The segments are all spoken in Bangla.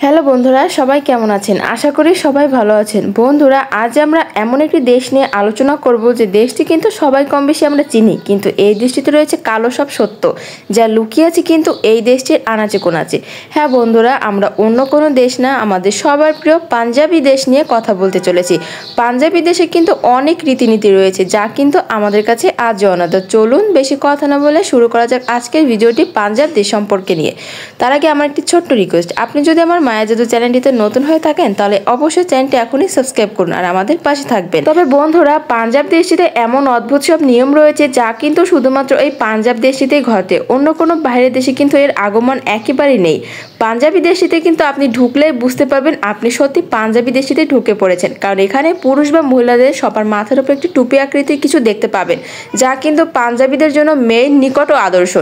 হ্যালো বন্ধুরা, সবাই কেমন আছেন? আশা করি সবাই ভালো আছেন। বন্ধুরা, আজ আমরা এমন একটি দেশ নিয়ে আলোচনা করব যে দেশটি কিন্তু সবাই কম বেশি আমরা চিনি, কিন্তু এই দেশটিতে রয়েছে কালো সব সত্য যা লুকিয়ে আছে কিন্তু এই দেশটির আনাচে কোনাচে। হ্যাঁ বন্ধুরা, আমরা অন্য কোনো দেশ না, আমাদের সবার প্রিয় পাঞ্জাবি দেশ নিয়ে কথা বলতে চলেছি। পাঞ্জাবি দেশে কিন্তু অনেক রীতিনীতি রয়েছে যা কিন্তু আমাদের কাছে আজও অনাথ। চলুন বেশি কথা না বলে শুরু করা যাক আজকের ভিডিওটি পাঞ্জাব দেশ সম্পর্কে নিয়ে। তার আগে আমার একটি ছোট্ট রিকোয়েস্ট, আপনি যদি আমার মায়া জাদু চ্যানেলটিতে নতুন হয়ে থাকেন তাহলে অবশ্যই চ্যানেলটি এখনই সাবস্ক্রাইব করুন আর আমাদের পাশে থাকবেন। তবে বন্ধুরা, পাঞ্জাব দেশটিতে এমন অদ্ভুত সব নিয়ম রয়েছে যা কিন্তু শুধুমাত্র এই পাঞ্জাব দেশটিতেই ঘটে, অন্য কোনো বাইরের দেশে কিন্তু এর আগমন একেবারেই নেই। পাঞ্জাবি দেশটিতে কিন্তু আপনি ঢুকলেই বুঝতে পারবেন আপনি সত্যি পাঞ্জাবি দেশটিতে ঢুকে পড়েছেন, কারণ এখানে পুরুষ বা মহিলাদের সবার মাথার উপর একটি টুপি আকৃতির কিছু দেখতে পাবেন যা কিন্তু পাঞ্জাবিদের জন্য মেয়ের নিকট ও আদর্শ।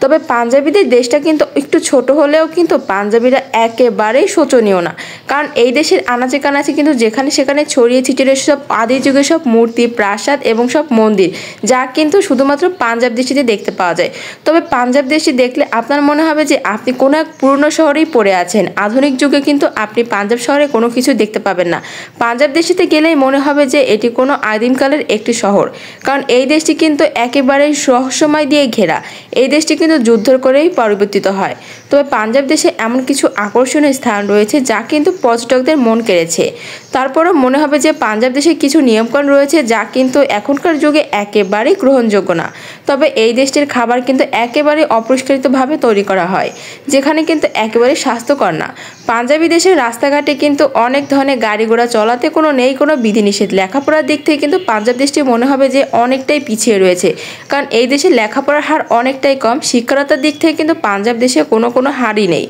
তবে পাঞ্জাবিদের দেশটা কিন্তু একটু ছোট হলেও কিন্তু পাঞ্জাবিরা একেবারেই শোচনীয় না, কারণ এই দেশের আনাচে কানাচে কিন্তু যেখানে সেখানে ছড়িয়ে ছিটিয়ে সব আদি যুগের সব মূর্তি, প্রাসাদ এবং সব মন্দির যা কিন্তু শুধুমাত্র পাঞ্জাব দেশটিতে দেখতে পাওয়া যায়। তবে পাঞ্জাব দেশটি দেখলে আপনার মনে হবে যে আপনি কোনো এক পুরনো শহরেই পড়ে আছেন। আধুনিক যুগে কিন্তু আপনি পাঞ্জাব শহরে কোনো কিছু দেখতে পাবেন না। পাঞ্জাব দেশটিতে গেলেই মনে হবে যে এটি কোনো আদিমকালের একটি শহর, কারণ এই দেশটি কিন্তু একেবারেই রহস্যময় দিয়ে ঘেরা। এই দেশটি কিন্তু যুদ্ধ করেই পরিবর্তিত হয়। তবে পাঞ্জাব দেশে এমন কিছু আকর্ষণীয় স্থান রয়েছে যা কিন্তু পর্যটকদের মন কেড়েছে। তারপরও মনে হবে যে পাঞ্জাব দেশে কিছু নিয়মকানুন রয়েছে যা কিন্তু এখনকার যুগে একেবারেই গ্রহণযোগ্য না। তবে এই দেশটির খাবার কিন্তু একেবারে অপরিষ্কৃতভাবে তৈরি করা হয়, যেখানে কিন্তু একেবারে স্বাস্থ্যকর না। পাঞ্জাবি দেশের রাস্তাঘাটে কিন্তু অনেক ধরনের গাড়ি ঘোড়া চলাতে নেই কোনো বিধিনিষেধ। লেখাপড়ার দিক থেকে কিন্তু পাঞ্জাব দেশটি মনে হবে যে অনেকটাই পিছিয়ে রয়েছে, কারণ এই দেশে লেখাপড়ার হার অনেকটাই কম। শিক্ষারতার দিক থেকে কিন্তু পাঞ্জাব দেশে কোনো হারই নেই।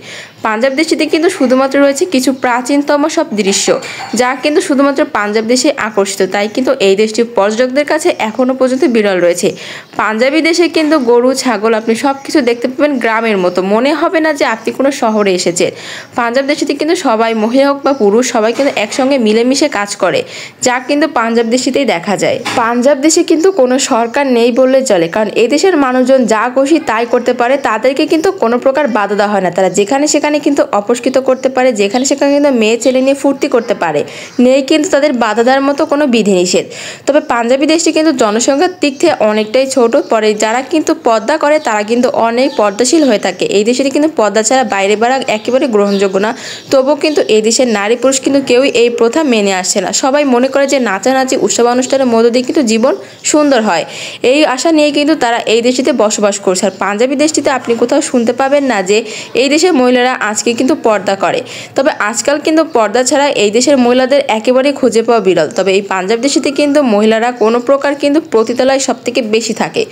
পাঞ্জাব দেশটিতে কিন্তু শুধুমাত্র রয়েছে কিছু প্রাচীনতম সব দৃশ্য যা কিন্তু শুধুমাত্র পাঞ্জাব দেশে আকর্ষিত, তাই কিন্তু এই দেশটি পর্যটকদের কাছে এখনও পর্যন্ত বিরল রয়েছে। পাঞ্জাবি দেশে কিন্তু গরু, ছাগল আপনি সব কিছু দেখতে পাবেন গ্রামের মতো, মনে হবে না যে আপনি কোনো শহরে এসেছেন। পাঞ্জাব দেশটিতে কিন্তু সবাই, মহিলা হোক বা পুরুষ, সবাই কিন্তু একসঙ্গে মিলেমিশে কাজ করে, যা কিন্তু পাঞ্জাব দেশটিতেই দেখা যায়। পাঞ্জাব দেশে কিন্তু কোনো সরকার নেই বললে চলে, কারণ এই দেশের মানুষজন যা খুশি তাই করতে পারে, তাদেরকে কিন্তু কোনো প্রকার বাধা দেওয়া হয় না। তারা যেখানে সেখানে কিন্তু অপস্কৃত করতে পারে, যেখানে সেখানে কিন্তু মেয়ে ছেলে নিয়ে ফুর্তি করতে পারে, নেই কিন্তু তাদের বাধা দেওয়ার মতো কোনো বিধিনিষেধ। তবে পাঞ্জাবি দেশটি কিন্তু জনসংখ্যার দিক থেকে অনেকটাই ছোট, পরে যারা কিন্তু পর্দা করে তারা কিন্তু অনেক পর্দাশীল হয়ে থাকে। এই দেশটি কিন্তু পর্দা ছাড়া বাইরে বেড়া একেবারে গ্রহণযোগ্য না। তবুও কিন্তু এই দেশের নারী পুরুষ কিন্তু কেউই এই প্রথা মেনে আসছে না। সবাই মনে করে যে নাচানাচি, উৎসব অনুষ্ঠানের মধ্য দিয়ে কিন্তু জীবন সুন্দর হয়, এই আশা নিয়ে কিন্তু তারা এই দেশটিতে বসবাস করছে। আর পাঞ্জাবি দেশটিতে আপনি কোথাও শুনতে পাবেন না যে এই দেশের মহিলারা আজকে কিন্তু পর্দা করে। তবে আজকাল কিন্তু পর্দা ছাড়া এই দেশের মহিলাদের একেবারেই খুঁজে পাওয়া বিরল। তবে এই পাঞ্জাব দেশটিতে কিন্তু মহিলারা কোনো প্রকার কিন্তু পতিতালয় সব থেকে বেশি থাকে।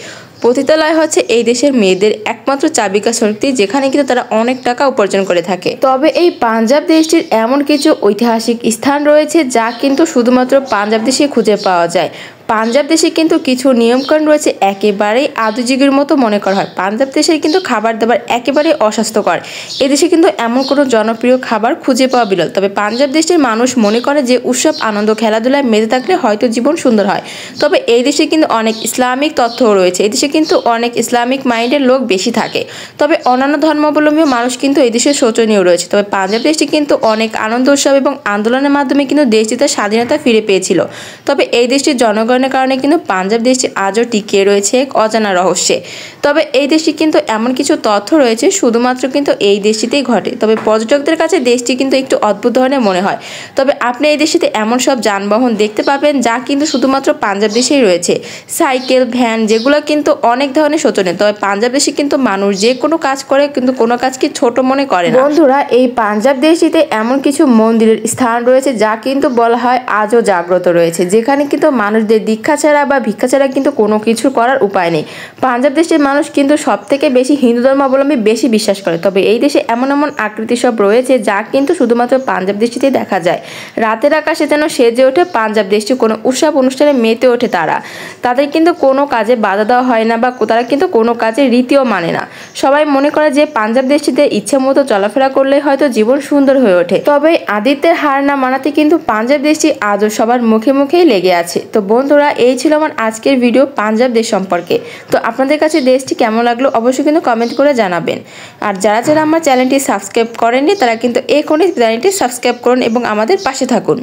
পতিতালয় হচ্ছে এই দেশের মেয়েদের একমাত্র চাবিকা শক্তি, যেখানে কিন্তু তারা অনেক টাকা উপার্জন করে থাকে। তবে এই পাঞ্জাব দেশটির এমন কিছু ঐতিহাসিক স্থান রয়েছে যা কিন্তু শুধুমাত্র পাঞ্জাব দেশে খুঁজে পাওয়া যায়। পাঞ্জাব দেশে কিন্তু কিছু নিয়মকানুন রয়েছে একেবারেই আদিযুগের মতো মনে করা হয়। পাঞ্জাব দেশের কিন্তু খাবার দাবার একেবারে অস্বাস্থ্যকর। এদেশে কিন্তু এমন কোনো জনপ্রিয় খাবার খুঁজে পাওয়া বিরল। তবে পাঞ্জাব দেশের মানুষ মনে করে যে উৎসব, আনন্দ, খেলাধুলায় মেতে থাকলে হয়তো জীবন সুন্দর হয়। তবে এই দেশে কিন্তু অনেক ইসলামিক তথ্যও রয়েছে। এই দেশে কিন্তু অনেক ইসলামিক মাইন্ডের লোক বেশি থাকে। তবে অন্যান্য ধর্মাবলম্বী মানুষ কিন্তু এই দেশে শোচনীয় রয়েছে। তবে পাঞ্জাব দেশটি কিন্তু অনেক আনন্দ, উৎসব এবং আন্দোলনের মাধ্যমে কিন্তু দেশটি তার স্বাধীনতা ফিরে পেয়েছিল। তবে এই দেশটির জনগণ কারণে কিন্তু পাঞ্জাব দেশটি আজও টিকে রয়েছে এক অজানা রহস্যে। তবে এই দেশটি কিন্তু এমন কিছু তথ্য রয়েছে শুধুমাত্র কিন্তু এই দেশটিতেই ঘটে। তবে পর্যটকদের কাছে দেশটি কিন্তু একটু অদ্ভুত ধরনের মনে হয়। তবে আপনি এই দেশটিতে এমন সব যানবাহন দেখতে পাবেন যা কিন্তু শুধুমাত্র পাঞ্জাব দেশেই রয়েছে, সাইকেল, ভ্যান, যেগুলো কিন্তু অনেক ধরনের শোচনীয়। তবে পাঞ্জাব দেশে কিন্তু মানুষ যে কোনো কাজ করে, কিন্তু কোনো কাজকে ছোট মনে করে না। বন্ধুরা, এই পাঞ্জাব দেশটিতে এমন কিছু মন্দিরের স্থান রয়েছে যা কিন্তু বলা হয় আজও জাগ্রত রয়েছে, যেখানে কিন্তু মানুষদের দীক্ষা ছাড়া বা ভিক্ষা ছাড়া কিন্তু কোনো কিছু করার উপায় নেই। পাঞ্জাব দেশের মানুষ কিন্তু সব থেকে বেশি হিন্দু ধর্মাবলম্বী বেশি বিশ্বাস করে। তবে এই দেশে এমন এমন আকৃতি সব রয়েছে যা কিন্তু শুধুমাত্র পাঞ্জাব দেশটিতেই দেখা যায়। রাতের আকাশে যেন সেজে ওঠে পাঞ্জাব দেশটি, কোনো উৎসব অনুষ্ঠানে মেতে ওঠে তারা। তাদের কিন্তু কোনো কাজে বাধা দেওয়া হয় না বা তারা কিন্তু কোনো কাজের রীতিও মানে না। সবাই মনে করে যে পাঞ্জাব দেশটিতে ইচ্ছে মতো চলাফেরা করলে হয়তো জীবন সুন্দর হয়ে ওঠে। তবে আদিত্যের হার না মানাতে কিন্তু পাঞ্জাব দেশটি আজও সবার মুখে মুখেই লেগে আছে। তো বন্ধুরা, এই ছিল আমার আজকের ভিডিও পাঞ্জাব দেশ সম্পর্কে। তো আপনাদের কাছে দেশটি কেমন লাগলো অবশ্যই কিন্তু কমেন্ট করে জানাবেন। আর যারা যারা আমার চ্যানেলটি সাবস্ক্রাইব করেননি তারা কিন্তু এখনই চ্যানেলটি সাবস্ক্রাইব করুন এবং আমাদের পাশে থাকুন।